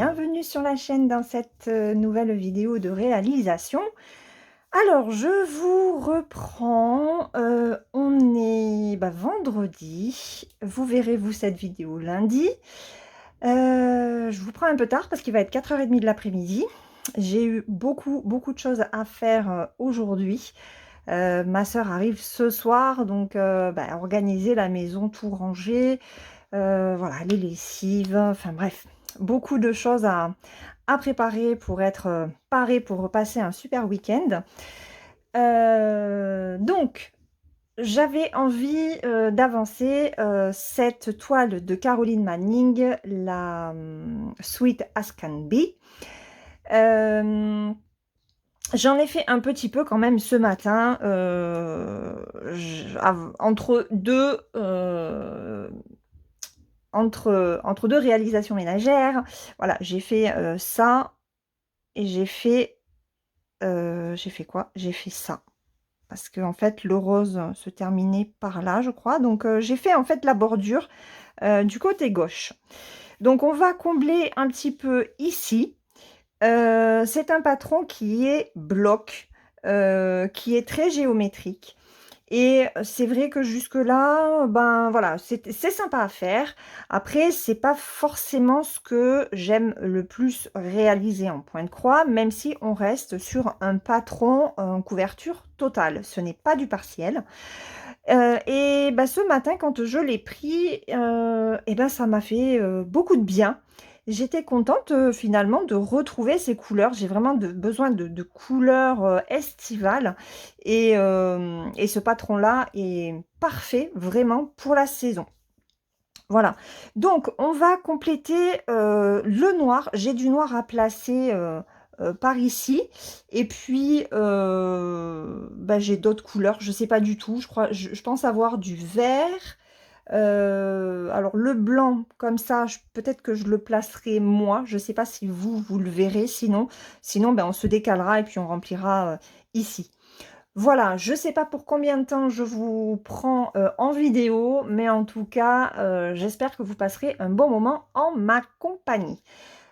bienvenue sur la chaîne dans cette nouvelle vidéo de réalisation. Alors, je vous reprends, on est vendredi, vous verrez vous cette vidéo lundi. Je vous prends un peu tard parce qu'il va être 4h30 de l'après-midi. J'ai eu beaucoup de choses à faire aujourd'hui. Ma sœur arrive ce soir, donc organiser la maison, tout ranger, voilà, les lessives, enfin bref, beaucoup de choses à préparer pour être paré pour passer un super week-end. Donc, j'avais envie d'avancer cette toile de Caroline Manning, la Sweet as Can Be. J'en ai fait un petit peu quand même ce matin, entre deux réalisations ménagères. Voilà, j'ai fait ça et j'ai fait quoi? J'ai fait ça. Parce que en fait, le rose se terminait par là, je crois. Donc, j'ai fait en fait la bordure du côté gauche. Donc, on va combler un petit peu ici. C'est un patron qui est bloc, qui est très géométrique. Et c'est vrai que jusque-là, ben voilà, c'est sympa à faire. Après, c'est pas forcément ce que j'aime le plus réaliser en point de croix, même si on reste sur un patron en couverture totale. Ce n'est pas du partiel. Et bah, ce matin, quand je l'ai pris, et ben, ça m'a fait beaucoup de bien. J'étais contente finalement de retrouver ces couleurs. J'ai vraiment besoin de couleurs estivales. Et ce patron-là est parfait vraiment pour la saison. Voilà. Donc, on va compléter le noir. J'ai du noir à placer par ici. Et puis, j'ai d'autres couleurs. Je ne sais pas du tout. Je pense avoir du vert. Alors, le blanc, comme ça, peut-être que je le placerai moi. Je ne sais pas si vous le verrez. Sinon on se décalera et puis on remplira ici. Voilà, je ne sais pas pour combien de temps je vous prends en vidéo, mais en tout cas, j'espère que vous passerez un bon moment en ma compagnie.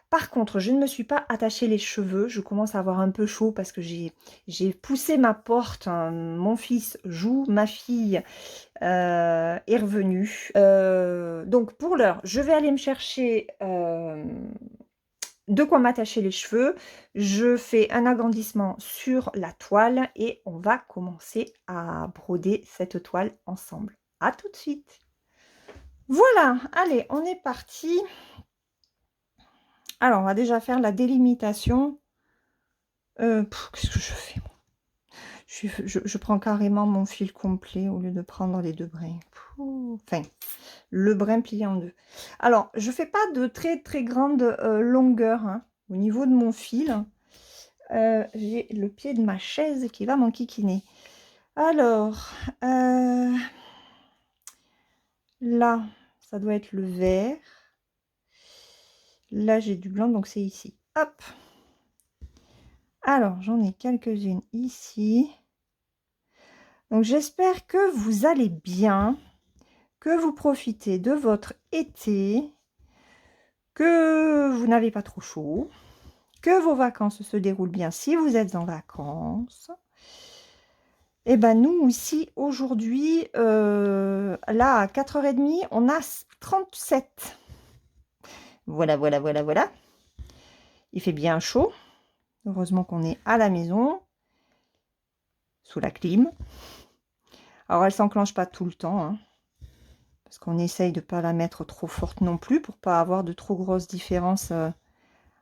Par contre, je ne me suis pas attaché les cheveux, je commence à avoir un peu chaud parce que j'ai poussé ma porte, hein. Mon fils joue, ma fille est revenue. Donc pour l'heure, je vais aller me chercher de quoi m'attacher les cheveux. Je fais un agrandissement sur la toile et on va commencer à broder cette toile ensemble. À tout de suite. Voilà, allez, on est parti. Alors, on va déjà faire la délimitation. Qu'est-ce que je fais, moi? Je prends carrément mon fil complet au lieu de prendre les deux brins. Enfin, le brin plié en deux. Alors, je fais pas de très grande longueur hein, au niveau de mon fil. J'ai le pied de ma chaise qui va m'enquiquiner. Alors, là, ça doit être le vert. Là, j'ai du blanc, donc c'est ici. Hop. Alors, j'en ai quelques-unes ici. Donc, j'espère que vous allez bien, que vous profitez de votre été, que vous n'avez pas trop chaud, que vos vacances se déroulent bien si vous êtes en vacances. Et ben nous ici aujourd'hui, là à 4h30, on a 37. Voilà. Il fait bien chaud. Heureusement qu'on est à la maison, sous la clim. Alors elle s'enclenche pas tout le temps, hein, parce qu'on essaye de ne pas la mettre trop forte non plus pour pas avoir de trop grosses différences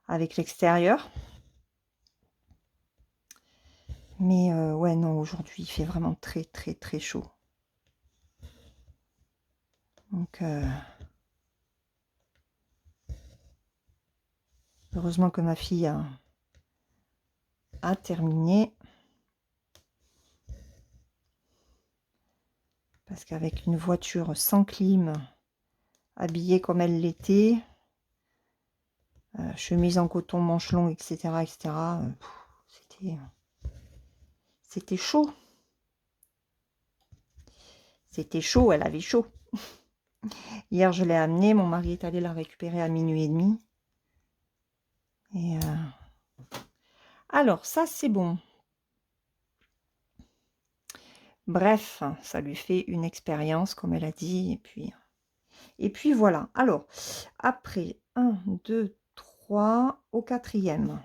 avec l'extérieur. Mais ouais, non, aujourd'hui, il fait vraiment très chaud. Donc, heureusement que ma fille a terminé. Parce qu'avec une voiture sans clim, habillée comme elle l'était, chemise en coton, manches longues, etc., c'était chaud. C'était chaud, elle avait chaud. Hier, je l'ai amenée, mon mari est allé la récupérer à 00h30. Et alors, ça, c'est bon. Bref, ça lui fait une expérience, comme elle a dit, et puis voilà. Alors, après, 1, 2, 3 au quatrième.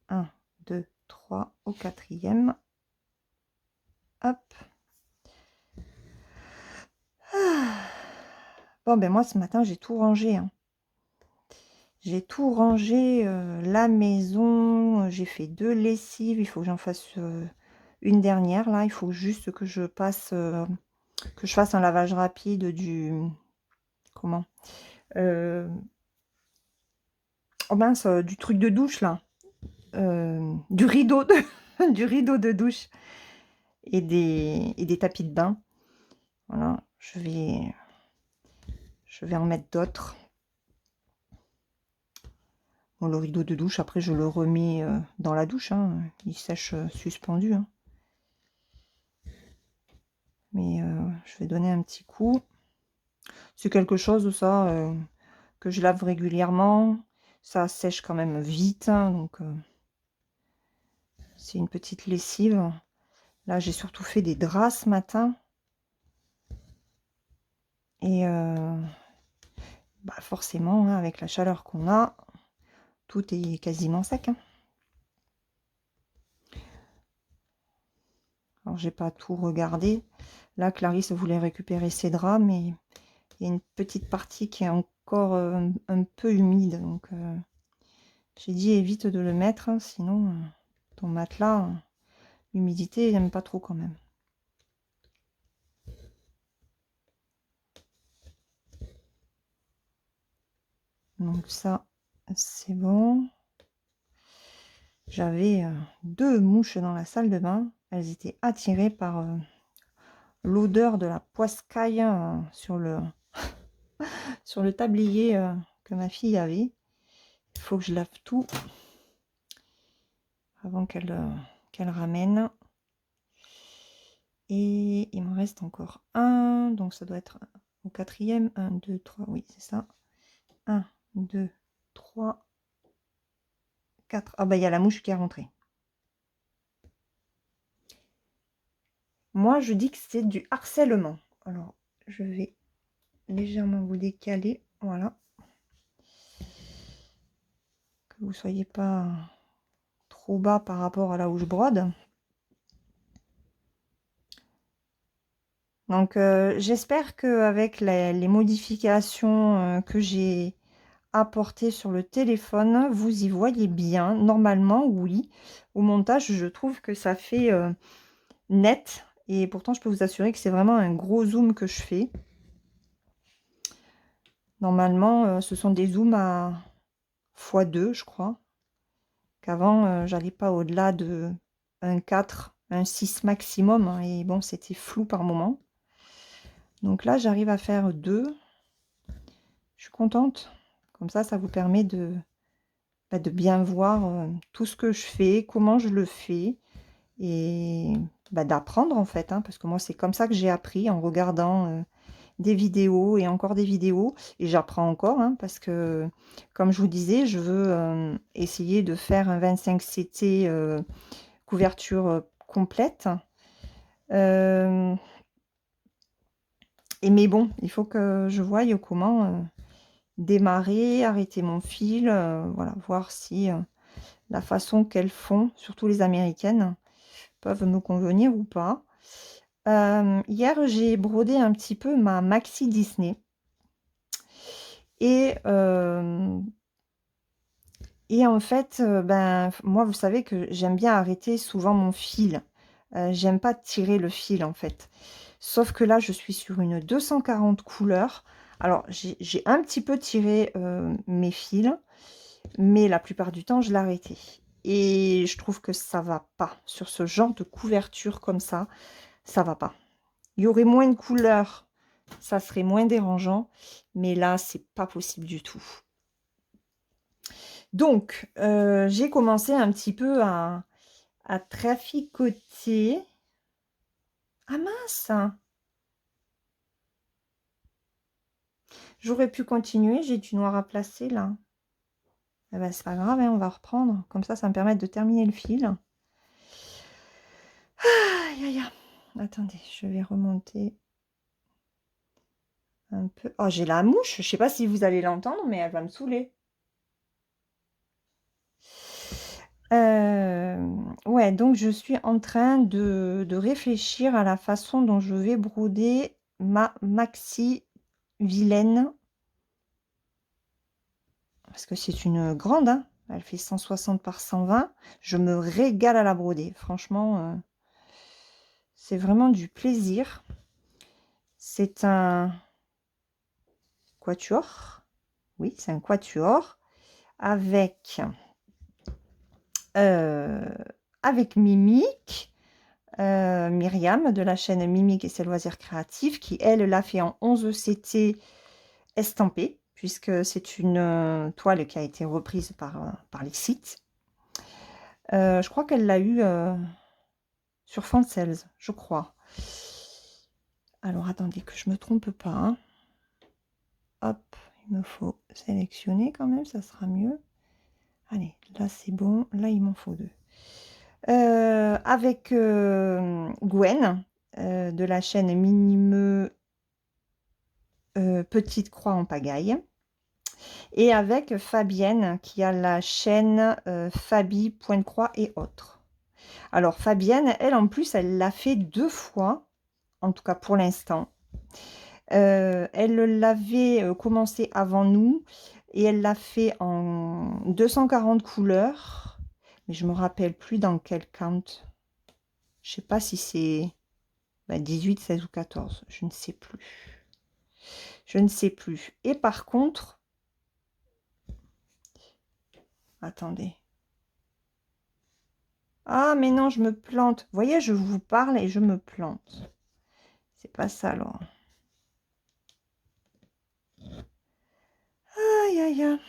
1, 2, 3 au quatrième. Hop. Ah. Bon, ben moi, ce matin, j'ai tout rangé, hein. J'ai tout rangé, la maison, j'ai fait 2 lessives, il faut que j'en fasse, une dernière là. Il faut juste que je passe, que je fasse un lavage rapide du comment? Heu, oh mince, du truc de douche là, du rideau de du rideau de douche et des tapis de bain. Voilà, je vais en mettre d'autres. Bon, le rideau de douche, après je le remets, dans la douche, hein, il sèche, suspendu, hein. Mais je vais donner un petit coup. C'est quelque chose ça, que je lave régulièrement. Ça sèche quand même vite, hein, donc c'est une petite lessive. Là, j'ai surtout fait des draps ce matin et bah, forcément, hein, avec la chaleur qu'on a, tout est quasiment sec, hein. Alors, j'ai pas tout regardé. Là, Clarisse voulait récupérer ses draps, mais il y a une petite partie qui est encore, un peu humide, donc j'ai dit: «Évite de le mettre, hein, sinon, ton matelas, l'humidité, il aime pas trop quand même». Donc ça, c'est bon. J'avais 2 mouches dans la salle de bain. Elles étaient attirées par l'odeur de la poiscaille sur sur le tablier que ma fille avait. Il faut que je lave tout avant qu'elle ramène. Et il me reste encore un. Donc ça doit être au quatrième. 1, 2, 3. Oui, c'est ça. 1, 2, 3, 4. Ah bah il y a la mouche qui est rentrée. Moi, je dis que c'est du harcèlement. Alors, je vais légèrement vous décaler. Voilà. Que vous ne soyez pas trop bas par rapport à là où je brode. Donc, j'espère qu'avec les modifications que j'ai apportées sur le téléphone, vous y voyez bien. Normalement, oui. Au montage, je trouve que ça fait net. Et pourtant, je peux vous assurer que c'est vraiment un gros zoom que je fais. Normalement, ce sont des zooms à x2, je crois. Qu'avant, j'allais pas au-delà de 1,4, 1,6 maximum, hein, et bon, c'était flou par moment. Donc là, j'arrive à faire 2. Je suis contente. Comme ça vous permet de bien voir tout ce que je fais, comment je le fais, et d'apprendre en fait, hein, parce que moi, c'est comme ça que j'ai appris, en regardant des vidéos et encore des vidéos, et j'apprends encore, hein, parce que, comme je vous disais, je veux essayer de faire un 25 CT couverture complète. Et mais bon, il faut que je voie comment démarrer, arrêter mon fil, voilà, voir si la façon qu'elles font, surtout les américaines, peuvent me convenir ou pas. Hier, j'ai brodé un petit peu ma maxi Disney. Et en fait, moi, vous savez que j'aime bien arrêter souvent mon fil. J'aime pas tirer le fil, en fait. Sauf que là, je suis sur une 240 couleurs. Alors, j'ai un petit peu tiré mes fils, mais la plupart du temps, je l'ai arrêté. Et je trouve que ça va pas. Sur ce genre de couverture comme ça va pas. Il y aurait moins de couleurs, ça serait moins dérangeant. Mais là, c'est pas possible du tout. Donc, j'ai commencé un petit peu à traficoter. Ah mince! J'aurais pu continuer, j'ai du noir à placer là. Eh ben, c'est pas grave, hein, on va reprendre. Comme ça me permet de terminer le fil. Aïe, aïe, aïe. Attendez, je vais remonter un peu. Oh, j'ai la mouche. Je sais pas si vous allez l'entendre, mais elle va me saouler. Ouais, donc je suis en train de réfléchir à la façon dont je vais broder ma maxi vilaine. Parce que c'est une grande, hein. Elle fait 160 par 120. Je me régale à la broder. Franchement, c'est vraiment du plaisir. C'est un quatuor. Oui, c'est un quatuor avec, euh, avec Mimique, Myriam de la chaîne Mimique et ses loisirs créatifs, qui elle l'a fait en 11 CT estampé, puisque c'est une toile qui a été reprise par les sites. Je crois qu'elle l'a eu sur Fansels, je crois. Alors attendez que je me trompe pas, hein. Hop, il me faut sélectionner quand même, ça sera mieux. Allez, là c'est bon, là il m'en faut deux. Avec Gwen de la chaîne Minimeux Petite Croix en Pagaille. Et avec Fabienne qui a la chaîne Fabi Point de Croix et autres. Alors Fabienne, elle en plus, elle l'a fait 2 fois, en tout cas pour l'instant. Elle l'avait commencé avant nous et elle l'a fait en 240 couleurs, mais je me rappelle plus dans quel count. Je sais pas si c'est 18, 16 ou 14, je ne sais plus. Je ne sais plus. Et par contre, attendez. Ah, mais non, je me plante. Vous voyez, je vous parle et je me plante. C'est pas ça, alors. Aïe, aïe, aïe.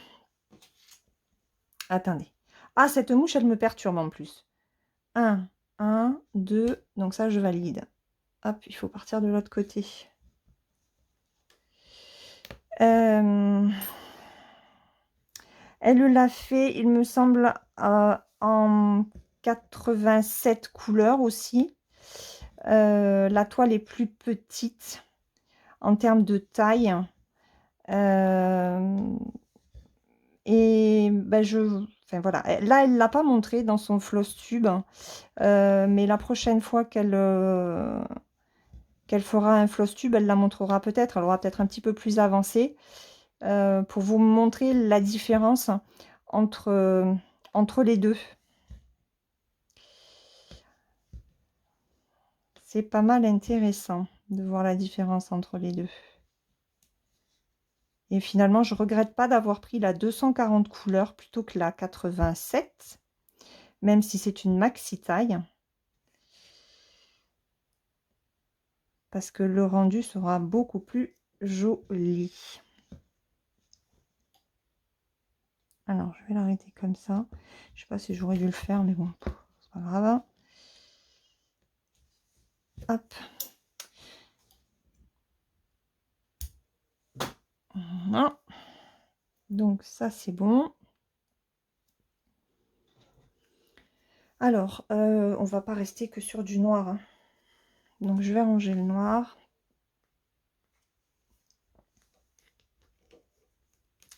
Attendez. Ah, cette mouche, elle me perturbe en plus. 1, 1, 2. Donc ça, je valide. Hop, il faut partir de l'autre côté. Elle l'a fait, il me semble, en 87 couleurs aussi. La toile est plus petite en termes de taille. Et ben enfin voilà, là elle l'a pas montré dans son floss tube, mais la prochaine fois qu'elle fera un floss tube, elle la montrera peut-être, elle aura peut-être un petit peu plus avancé, pour vous montrer la différence entre, entre les deux. C'est pas mal intéressant de voir la différence entre les deux. Et finalement, je regrette pas d'avoir pris la 240 couleurs plutôt que la 87, même si c'est une maxi taille. Parce que le rendu sera beaucoup plus joli. Alors, je vais l'arrêter comme ça. Je sais pas si j'aurais dû le faire, mais bon, c'est pas grave. Hop. Voilà. Donc, ça, c'est bon. Alors, on va pas rester que sur du noir, hein. Donc, je vais ranger le noir.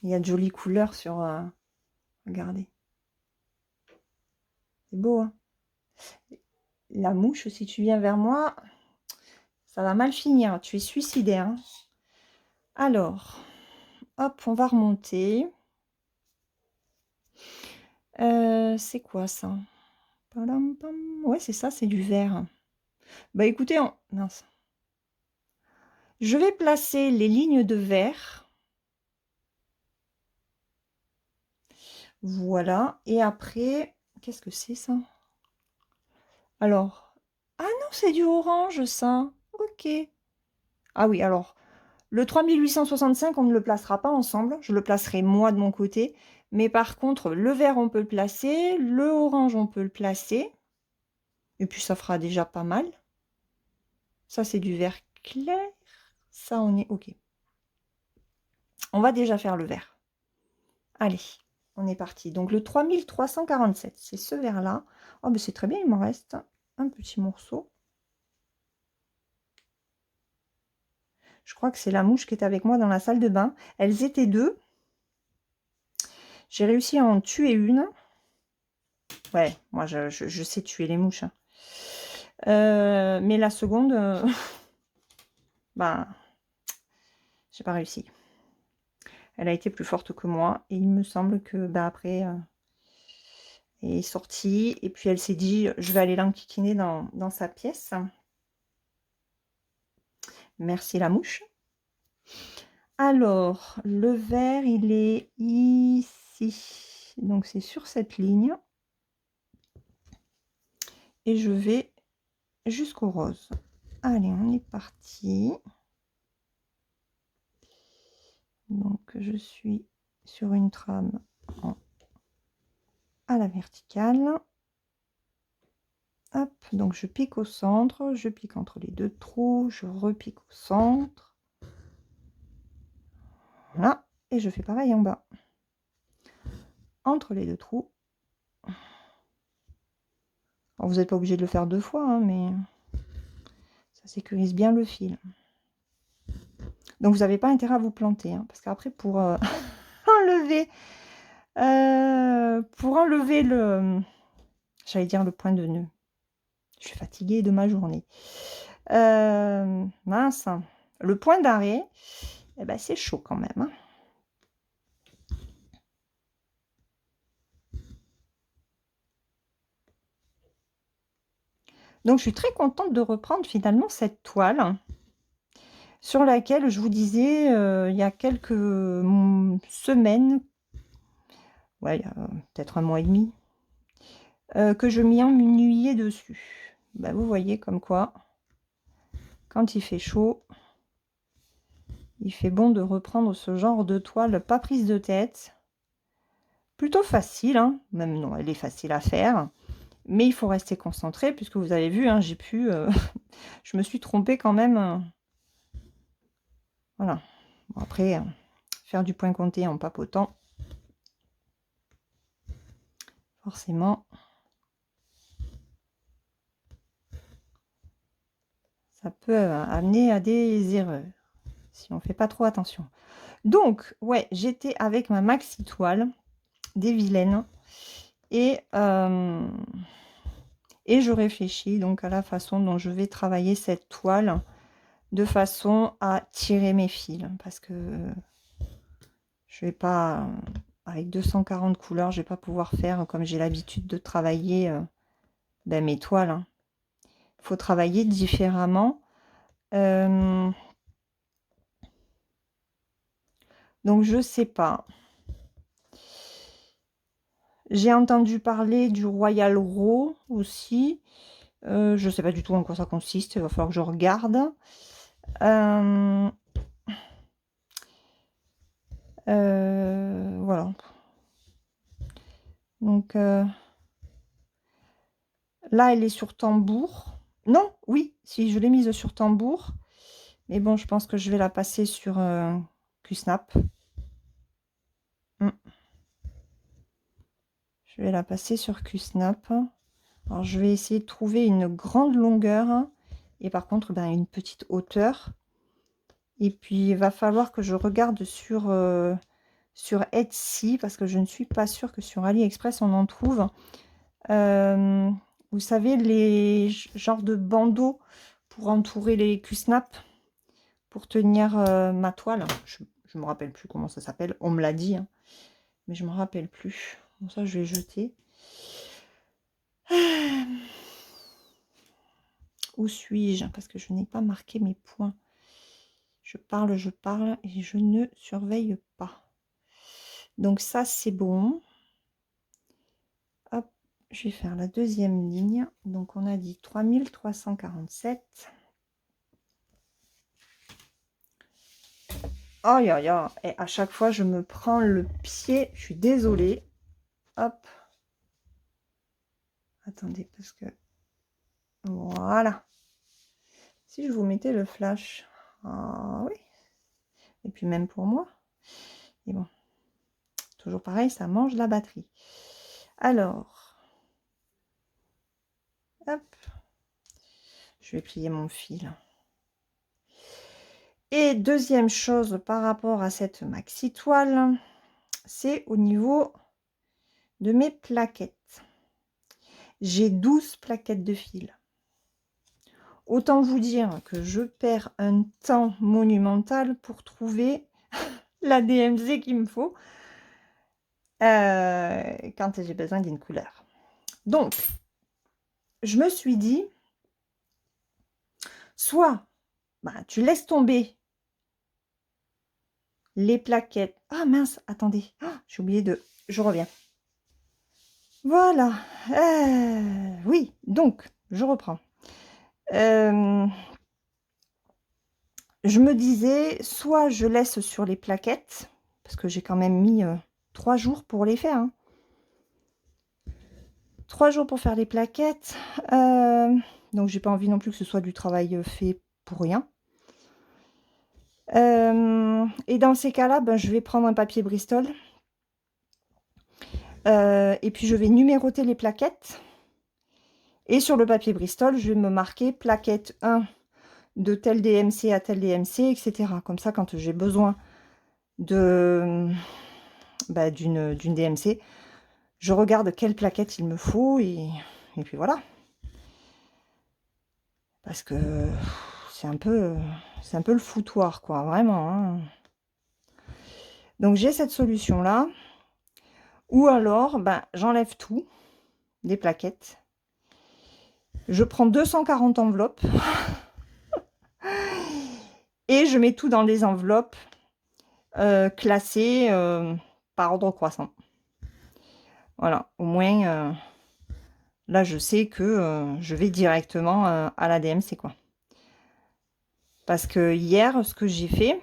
Il y a de jolies couleurs sur... regardez. C'est beau, hein. La mouche, si tu viens vers moi, ça va mal finir. Tu es suicidaire, hein. Alors, hop, on va remonter. C'est quoi ça? Padam, pam. Ouais, c'est ça, c'est du vert. Bah écoutez, mince. Je vais placer les lignes de vert. Voilà. Et après, qu'est-ce que c'est ça? Alors, ah non, c'est du orange ça. Ok. Ah oui, alors, le 3865, on ne le placera pas ensemble. Je le placerai moi de mon côté. Mais par contre, le vert, on peut le placer. Le orange, on peut le placer. Et puis, ça fera déjà pas mal. Ça, c'est du vert clair. Ça, on est OK. On va déjà faire le vert. Allez. on est parti. Donc le 3347, c'est ce vert-là. Oh, ben c'est très bien, il m'en reste un petit morceau. Je crois que c'est la mouche qui était avec moi dans la salle de bain. Elles étaient deux. J'ai réussi à en tuer une. Ouais, moi je sais tuer les mouches. Hein. Mais la seconde, bah, j'ai pas réussi. Elle a été plus forte que moi. Et il me semble que bah, après, elle est sortie. Et puis elle s'est dit, je vais aller l'enquiquiner dans sa pièce. Merci la mouche. Alors, le vert, il est ici. Donc c'est sur cette ligne. Et je vais jusqu'au rose. Allez, on est parti. Donc je suis sur une trame à la verticale. Hop, donc je pique au centre, je pique entre les deux trous, je repique au centre. Voilà, et je fais pareil en bas. Entre les deux trous. Alors, vous n'êtes pas obligé de le faire deux fois, hein, mais ça sécurise bien le fil. Donc vous n'avez pas intérêt à vous planter, hein, parce qu'après pour enlever le, j'allais dire le point de nœud. Je suis fatiguée de ma journée. Mince, le point d'arrêt, eh ben, c'est chaud quand même. Hein. Donc je suis très contente de reprendre finalement cette toile sur laquelle je vous disais il y a quelques semaines, ouais, il y a peut-être un mois et demi, que je m'y ennuyais dessus. Ben, vous voyez comme quoi, quand il fait chaud, il fait bon de reprendre ce genre de toile pas prise de tête. Plutôt facile, hein. Même non, elle est facile à faire. Mais il faut rester concentré, puisque vous avez vu, hein, j'ai pu... je me suis trompée quand même. Voilà. Bon, après, faire du point compté en papotant, forcément, ça peut amener à des erreurs, si on ne fait pas trop attention. Donc, ouais, j'étais avec ma maxi toile des vilaines, et je réfléchis donc à la façon dont je vais travailler cette toile, de façon à tirer mes fils, parce que je vais pas, avec 240 couleurs, je vais pas pouvoir faire comme j'ai l'habitude de travailler ben, mes toiles. Hein. Faut travailler différemment. Donc je sais pas. J'ai entendu parler du Royal Raw aussi. Je sais pas du tout en quoi ça consiste. Il va falloir que je regarde. Voilà. Donc là, elle est sur tambour. Non, oui, si je l'ai mise sur tambour. Mais bon, je pense que je vais la passer sur Q-Snap. Je vais la passer sur Q-Snap. Alors, je vais essayer de trouver une grande longueur et par contre, ben, une petite hauteur. Et puis, il va falloir que je regarde sur Etsy parce que je ne suis pas sûre que sur AliExpress, on en trouve. Vous savez, les genres de bandeaux pour entourer les Q-Snap, pour tenir ma toile. Je ne me rappelle plus comment ça s'appelle. On me l'a dit, hein, mais je ne me rappelle plus. Bon, ça, je vais jeter. Où suis-je? Parce que je n'ai pas marqué mes points. Je parle et je ne surveille pas. Donc ça, c'est bon. Hop, je vais faire la deuxième ligne. Donc on a dit 3347. Oh, et à chaque fois, je me prends le pied. Je suis désolée. Hop. Attendez, parce que... Voilà. Si je vous mettais le flash. Ah oui. Et puis même pour moi. Et bon. toujours pareil, ça mange la batterie. Alors, hop, je vais plier mon fil. Et deuxième chose par rapport à cette maxi toile, c'est au niveau de mes plaquettes. J'ai 12 plaquettes de fil. Autant vous dire que je perds un temps monumental pour trouver la DMC qu'il me faut quand j'ai besoin d'une couleur. Donc, je me suis dit, soit tu laisses tomber les plaquettes. Ah mince, attendez, j'ai oublié de... Je reviens. Voilà. Oui, donc, je reprends. Je me disais, soit je laisse sur les plaquettes, parce que j'ai quand même mis 3 jours pour les faire. 3 jours pour faire les plaquettes. Donc, j'ai pas envie non plus que ce soit du travail fait pour rien. Et dans ces cas-là, je vais prendre un papier Bristol. Et puis, je vais numéroter les plaquettes. Et sur le papier Bristol, je vais me marquer plaquette 1 de tel DMC à tel DMC, etc. Comme ça, quand j'ai besoin d'une DMC, je regarde quelle plaquette il me faut et puis voilà. Parce que c'est un peu le foutoir, quoi, vraiment. Donc j'ai cette solution-là. Ou alors, j'enlève tout des plaquettes. Je prends 240 enveloppes et je mets tout dans des enveloppes classées par ordre croissant. Voilà, au moins, là, je sais que je vais directement à la DMC, quoi. Parce que hier, ce que j'ai fait...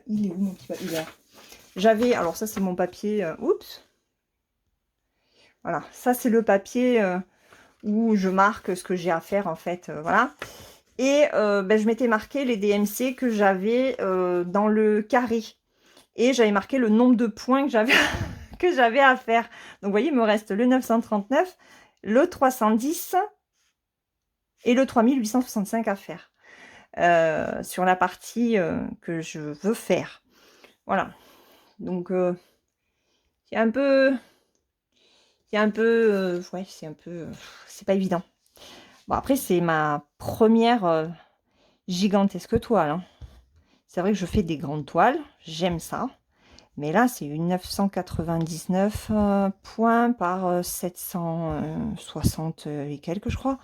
il est où mon petit papier? J'avais... Alors ça, c'est mon papier... oups. Voilà, ça, c'est le papier où je marque ce que j'ai à faire, en fait. Voilà. Et je m'étais marqué les DMC que j'avais dans le carré. Et j'avais marqué le nombre de points que j'avais que j'avais à faire. Donc, vous voyez, il me reste le 939, le 310 et le 3865 à faire sur la partie que je veux faire. Voilà. Donc, c'est un peu... ouais, c'est pas évident. Bon, après, c'est ma première gigantesque toile. C'est vrai que je fais des grandes toiles. J'aime ça. Mais là, c'est une 999 points par 760 et quelques, je crois.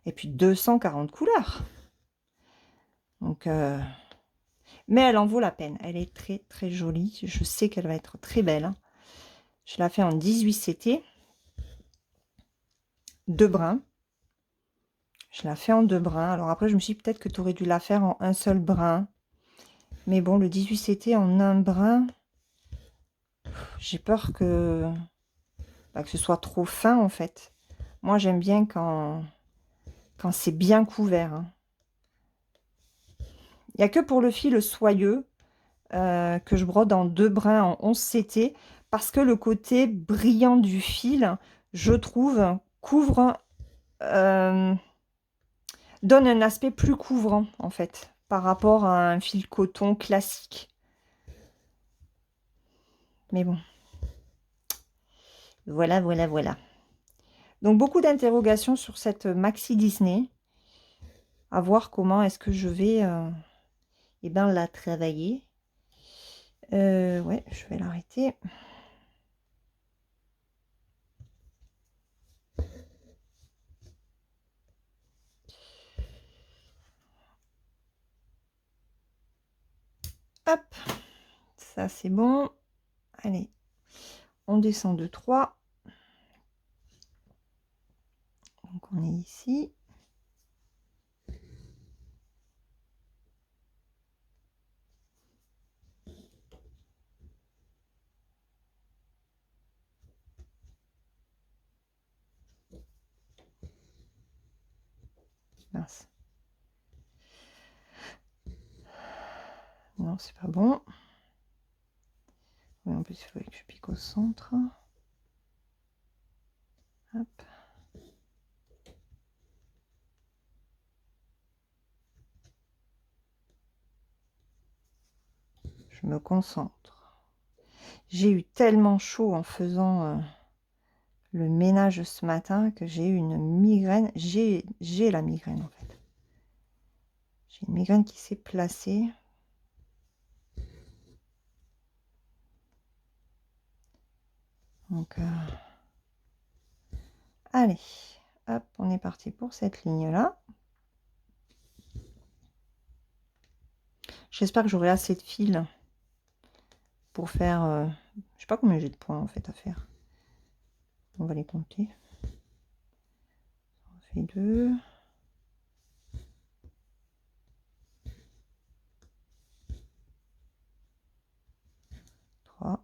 Et puis 240 couleurs. Donc, mais elle en vaut la peine. Elle est très, très jolie. Je sais qu'elle va être très belle. Je la fais en 18 CT. 2 brins. Je la fais en 2 brins. Alors après, je me suis dit peut-être que tu aurais dû la faire en un seul brin. Mais bon, le 18 CT en un brin, j'ai peur que ce soit trop fin, en fait. Moi, j'aime bien quand c'est bien couvert. Il n'y a que pour le fil soyeux que je brode en 2 brins en 11 CT parce que le côté brillant du fil, je trouve, donne un aspect plus couvrant, en fait, par rapport à un fil coton classique. Mais bon. Voilà, voilà, voilà. Donc, beaucoup d'interrogations sur cette maxi Disney. À voir comment est-ce que je vais la travailler. Ouais, je vais l'arrêter. Hop, ça c'est bon. Allez, on descend de 3. Donc on est ici. Mince. Non, c'est pas bon. en plus, il faut que je pique au centre. Hop. Je me concentre. J'ai eu tellement chaud en faisant le ménage ce matin que j'ai eu une migraine. J'ai la migraine en fait. J'ai une migraine qui s'est placée. Donc, allez, hop, on est parti pour cette ligne-là. J'espère que j'aurai assez de fils pour faire... je sais pas combien j'ai de points en fait à faire. On va les compter. On fait 2. 3.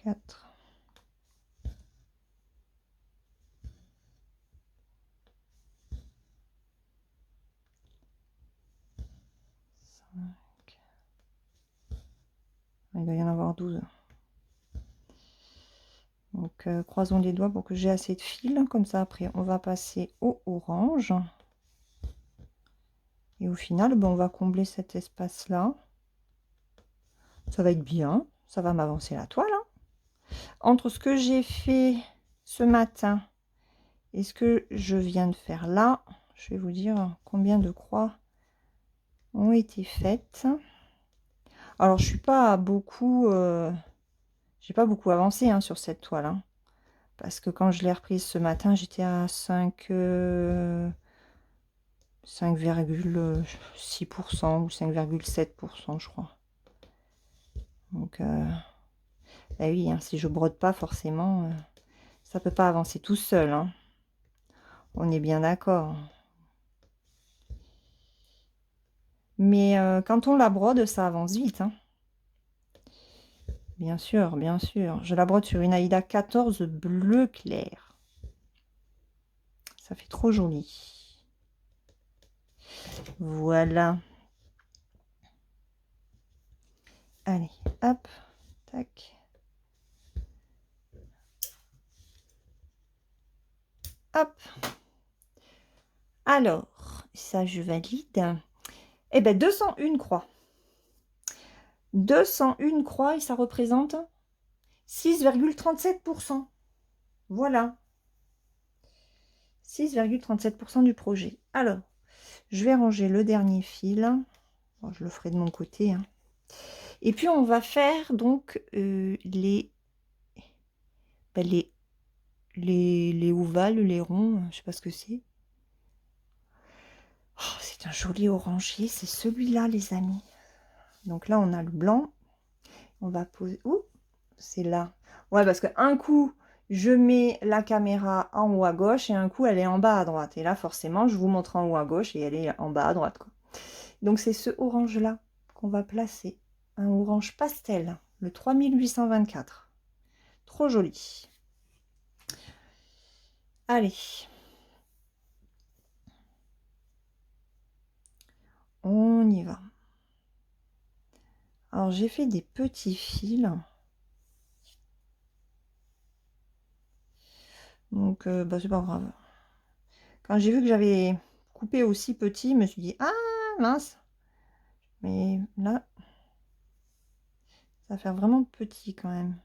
4. 5. Il doit y en avoir 12. Donc, croisons les doigts pour que j'ai assez de fils. Comme ça, après, on va passer au orange. Et au final, ben, on va combler cet espace-là. Ça va être bien. Ça va m'avancer la toile. Hein. Entre ce que j'ai fait ce matin et ce que je viens de faire là, je vais vous dire combien de croix ont été faites. Alors, je suis pas beaucoup... j'ai pas beaucoup avancé hein, sur cette toile. Hein, parce que quand je l'ai reprise ce matin, j'étais à 5,6% ou 5,7%, je crois. Donc, bah oui, hein, si je brode pas, forcément, ça peut pas avancer tout seul. Hein. On est bien d'accord. Mais quand on la brode, ça avance vite. Hein. Bien sûr, bien sûr. Je la brode sur une Aïda 14 bleu clair. Ça fait trop joli. Voilà. Allez, hop, tac. Hop. Alors, ça je valide. Eh bien, 201 croix. 201 croix et ça représente 6,37%. Voilà. 6,37% du projet. Alors, je vais ranger le dernier fil. Bon, je le ferai de mon côté. Hein. Et puis, on va faire donc les ovales, les ronds. Je sais pas ce que c'est. Oh, c'est un joli orangé. C'est celui-là, les amis. Donc là, on a le blanc. On va poser... Ouh, c'est là. Ouais, parce qu'un coup, je mets la caméra en haut à gauche et un coup, elle est en bas à droite. Et là, forcément, je vous montre en haut à gauche et elle est en bas à droite. Quoi. Donc, c'est ce orange-là qu'on va placer. Un orange pastel, le 3824. Trop joli. Allez. On y va. Alors, j'ai fait des petits fils. Donc, bah, c'est pas grave. Quand j'ai vu que j'avais coupé aussi petit, je me suis dit, ah, mince. Mais là, ça va faire vraiment petit quand même.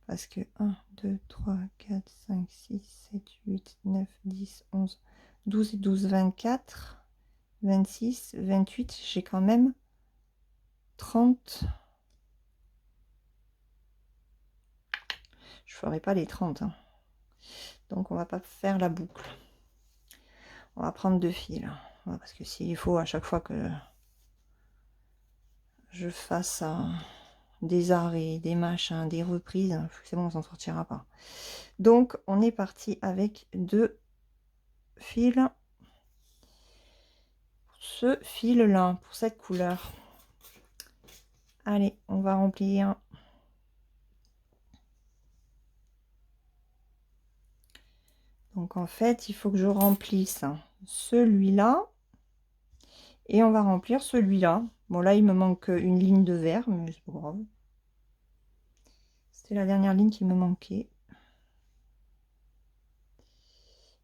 Parce que 1, 2, 3, 4, 5, 6, 7, 8, 9, 10, 11, 12 et 12, 24, 26, 28. J'ai quand même 30. Je ne ferai pas les 30. Hein. Donc, on va pas faire la boucle. On va prendre 2 fils. Ouais, parce que s'il faut à chaque fois que je fasse des arrêts, des machins, des reprises, c'est bon, on s'en sortira pas. Donc, on est parti avec 2 fils. Ce fil là, pour cette couleur. Allez, on va remplir. Donc en fait, il faut que je remplisse celui-là. Et on va remplir celui-là. Bon là, il me manque une ligne de vert, mais c'est pas grave. C'était la dernière ligne qui me manquait.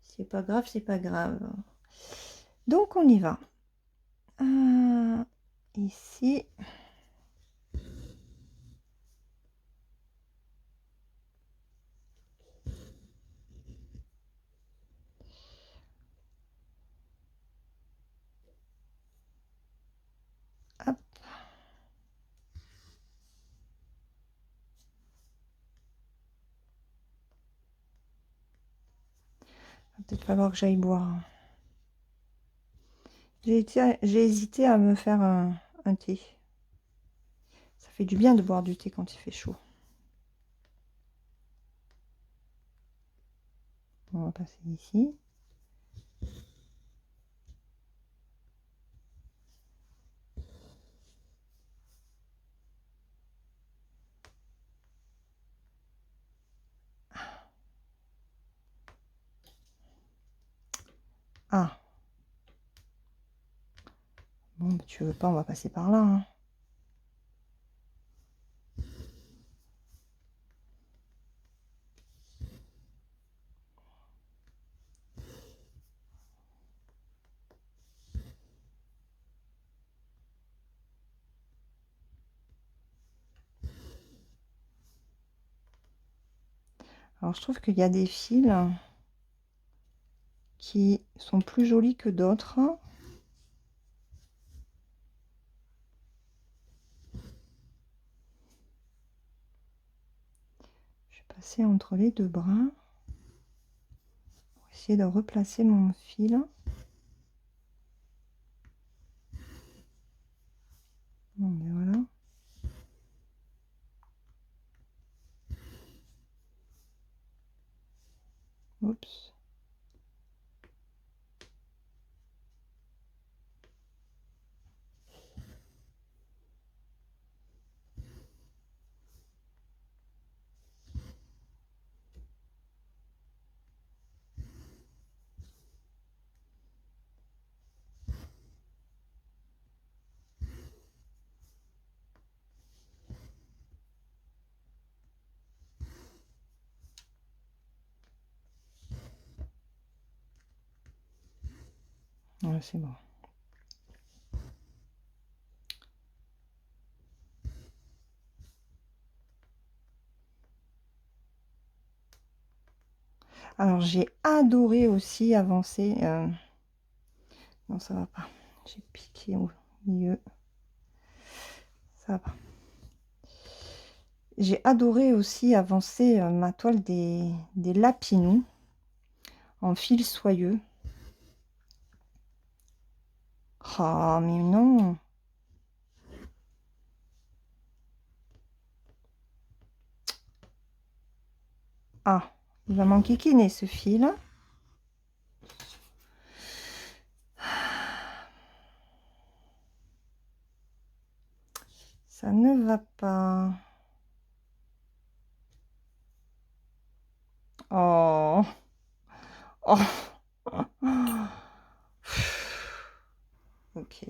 C'est pas grave, c'est pas grave. Donc on y va. Ici. Hop. Va peut-être falloir que j'aille boire. J'ai hésité à me faire un thé. Ça fait du bien de boire du thé quand il fait chaud. On va passer ici. Ah. Bon, bah, tu veux pas, on va passer par là. Hein. Alors, je trouve qu'il y a des fils qui sont plus jolis que d'autres. Je vais passer entre les deux brins pour essayer de replacer mon fil. Bon, ben voilà. Oups. Ouais, c'est bon. Alors, j'ai adoré aussi avancer. Non, ça va pas. J'ai piqué au milieu. Ça va pas. J'ai adoré aussi avancer ma toile des lapinous en fil soyeux. Ah, mais non. Ah, il va m'enquiquiner ce fil. Ça ne va pas. Oh. Oh. Ok.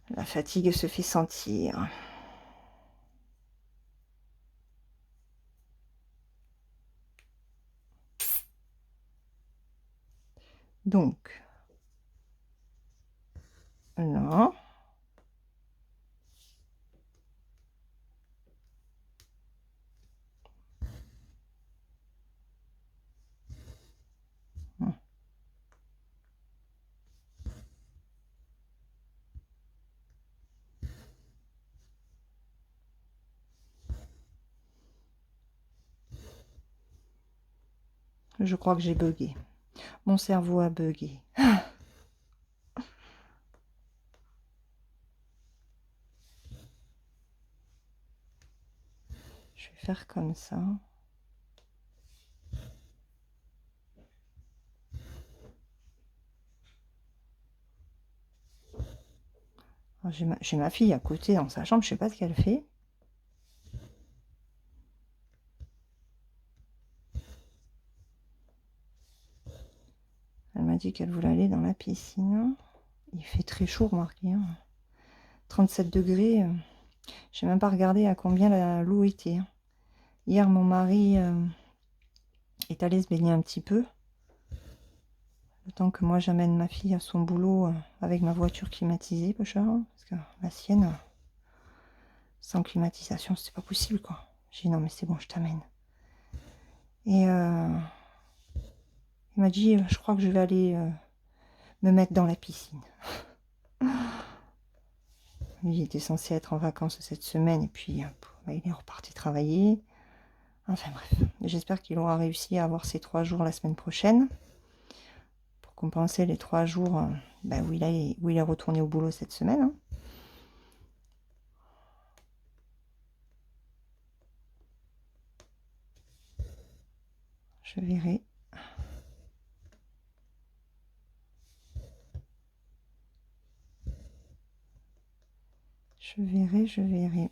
La fatigue se fait sentir. Donc, là. Je crois que j'ai bugué. Mon cerveau a bugué. Je vais faire comme ça. J'ai ma fille à côté dans sa chambre, je sais pas ce qu'elle fait. Elle m'a dit qu'elle voulait aller dans la piscine. Il fait très chaud, remarquez. 37 degrés. Je n'ai même pas regardé à combien l'eau était. Hier, mon mari est allé se baigner un petit peu. Le temps que moi, j'amène ma fille à son boulot avec ma voiture climatisée, peu cher. Parce que la sienne, sans climatisation, c'est pas possible, quoi. J'ai dit non, mais c'est bon, je t'amène. Et il m'a dit, je crois que je vais aller me mettre dans la piscine. Il était censé être en vacances cette semaine et puis il est reparti travailler. Enfin bref, j'espère qu'il aura réussi à avoir ses 3 jours la semaine prochaine pour compenser les 3 jours où il est retourné au boulot cette semaine. Hein. Je verrai. Je verrai, je verrai.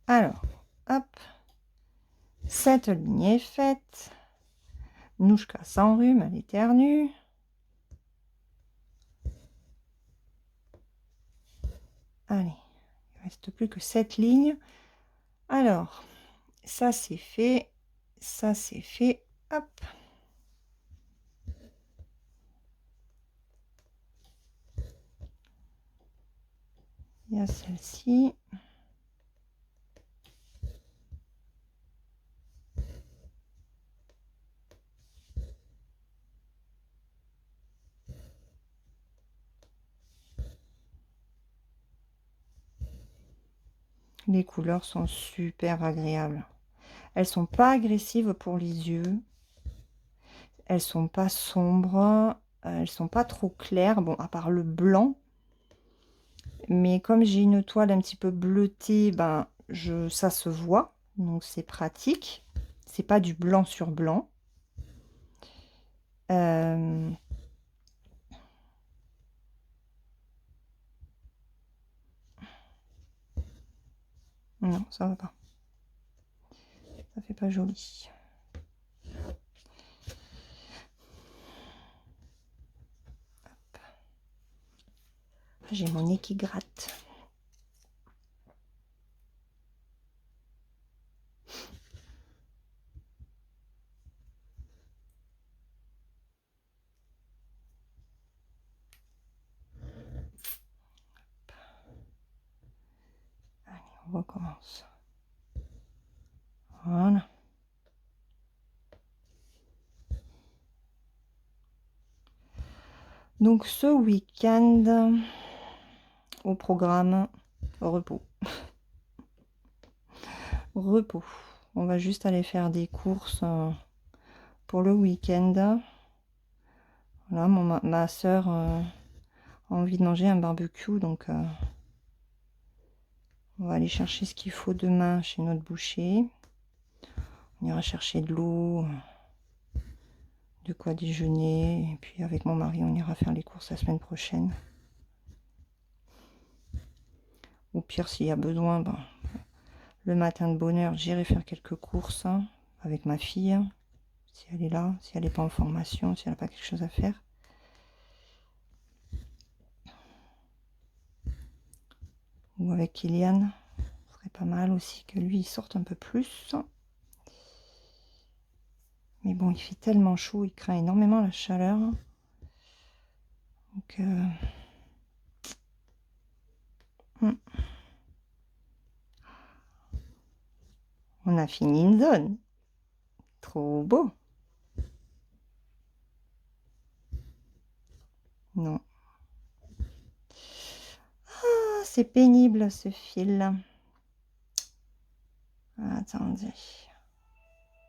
Alors, hop. Cette ligne est faite. Nouchka s'enrhume, elle éternue. Allez, il ne reste plus que 7 lignes. Alors, ça c'est fait. Ça c'est fait. Hop. Il y a celle-ci. Les couleurs sont super agréables. Elles sont pas agressives pour les yeux. Elles sont pas sombres. Elles sont pas trop claires. Bon, à part le blanc. Mais comme j'ai une toile un petit peu bleutée, ça se voit. Donc c'est pratique. C'est pas du blanc sur blanc. Non, ça va pas. Ça fait pas joli. J'ai mon nez qui gratte. Allez, on recommence. Voilà. Donc ce week-end, au programme, repos. Repos. On va juste aller faire des courses pour le week-end. Voilà, ma soeur a envie de manger un barbecue, donc on va aller chercher ce qu'il faut demain chez notre boucher. On ira chercher de l'eau, de quoi déjeuner, et puis avec mon mari, on ira faire les courses la semaine prochaine. Au pire, s'il y a besoin, le matin de bonne heure, j'irai faire quelques courses avec ma fille, si elle est là, si elle n'est pas en formation, si elle n'a pas quelque chose à faire. Ou avec Kylian, ce serait pas mal aussi que lui il sorte un peu plus. Mais bon, il fait tellement chaud, il craint énormément la chaleur. Donc, on a fini une zone. Trop beau. Non. Ah, c'est pénible ce fil. Attendez.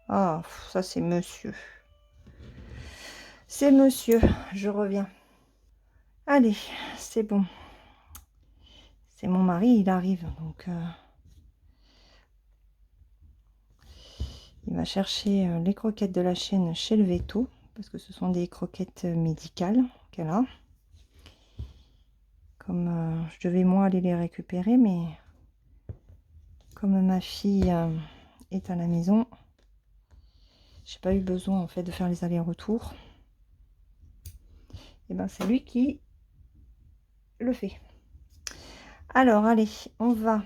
Ah, ça c'est monsieur. C'est monsieur, je reviens. Allez, c'est bon. C'est mon mari, il arrive. Donc, il va chercher les croquettes de la chaîne chez le Veto. Parce que ce sont des croquettes médicales qu'elle a. Comme je devais moi aller les récupérer, mais comme ma fille est à la maison. J'ai pas eu besoin en fait de faire les allers-retours. Et ben c'est lui qui le fait. Alors allez, on va.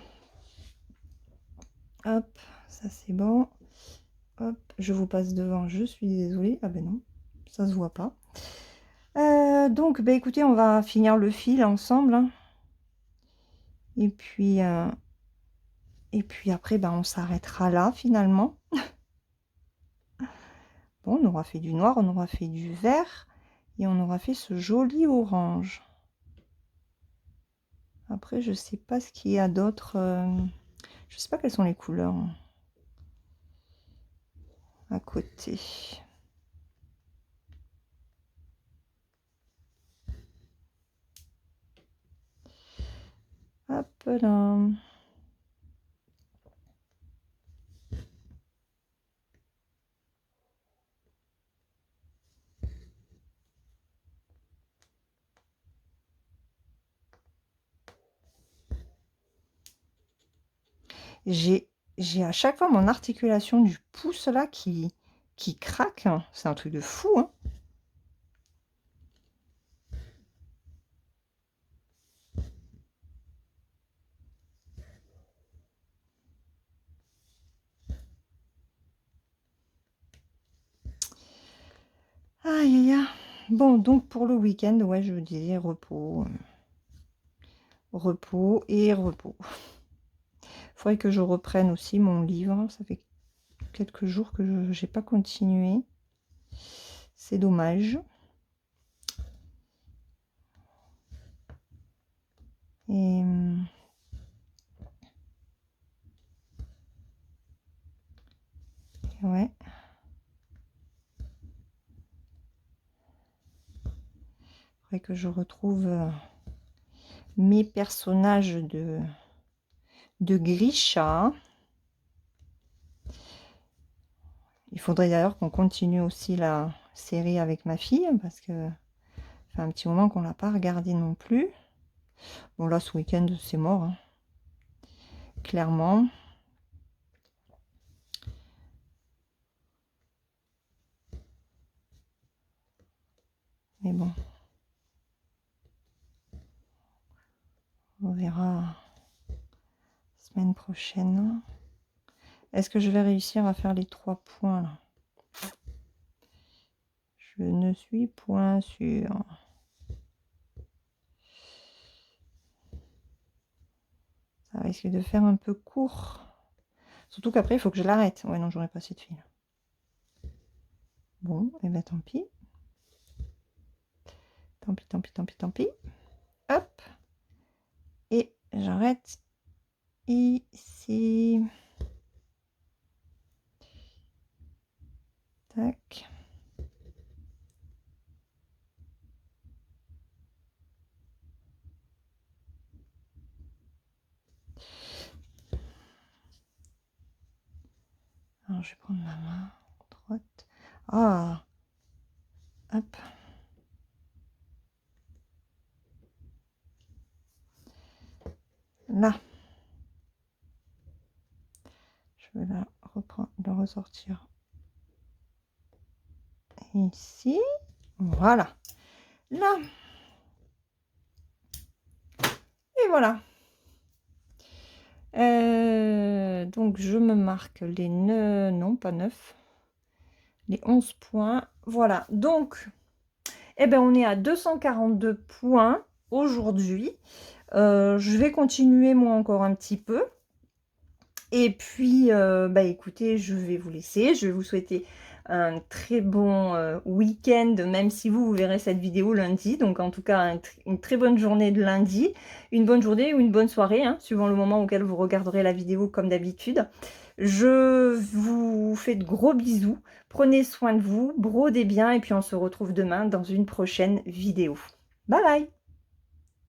Hop, ça c'est bon. Hop, je vous passe devant, je suis désolée. Ah ben non, ça se voit pas. Donc bah écoutez, on va finir le fil ensemble, hein. Et puis après ben on s'arrêtera là finalement. Bon, on aura fait du noir, on aura fait du vert et on aura fait ce joli orange. Après, je sais pas ce qu'il y a d'autre. Je sais pas quelles sont les couleurs à côté. Hop là. J'ai à chaque fois mon articulation du pouce là qui craque. C'est un truc de fou, hein. Aïe aïe aïe. Bon, donc pour le week-end, ouais, je disais repos. Repos et repos. Faudrait que je reprenne aussi mon livre. Ça fait quelques jours que je n'ai pas continué. C'est dommage. Et ouais. Faudrait que je retrouve mes personnages de Grisha. Il faudrait d'ailleurs qu'on continue aussi la série avec ma fille, parce que ça fait un petit moment qu'on l'a pas regardé non plus. Bon là, ce week-end, c'est mort, hein. Clairement. Mais bon. On verra semaine prochaine. Est-ce que je vais réussir à faire les 3 points là? Je ne suis point sûre. Ça risque de faire un peu court. Surtout qu'après, il faut que je l'arrête. Ouais, non, j'aurais pas assez de fil. Bon, et ben tant pis. Tant pis, tant pis, tant pis, tant pis. Hop. Et j'arrête ici. Tac. Alors, je vais prendre ma main droite. Ah. Hop. Là. Je vais la reprendre, le ressortir ici. Voilà. Là. Et voilà. Donc, je me marque les 9, non, pas 9, les 11 points. Voilà. Donc, eh ben, on est à 242 points aujourd'hui. Je vais continuer, moi, encore un petit peu. Et puis, bah, écoutez, je vais vous laisser. Je vais vous souhaiter un très bon week-end, même si vous verrez cette vidéo lundi. Donc, en tout cas, une très bonne journée de lundi. Une bonne journée ou une bonne soirée, hein, suivant le moment auquel vous regarderez la vidéo comme d'habitude. Je vous fais de gros bisous. Prenez soin de vous, brodez bien et puis on se retrouve demain dans une prochaine vidéo. Bye bye!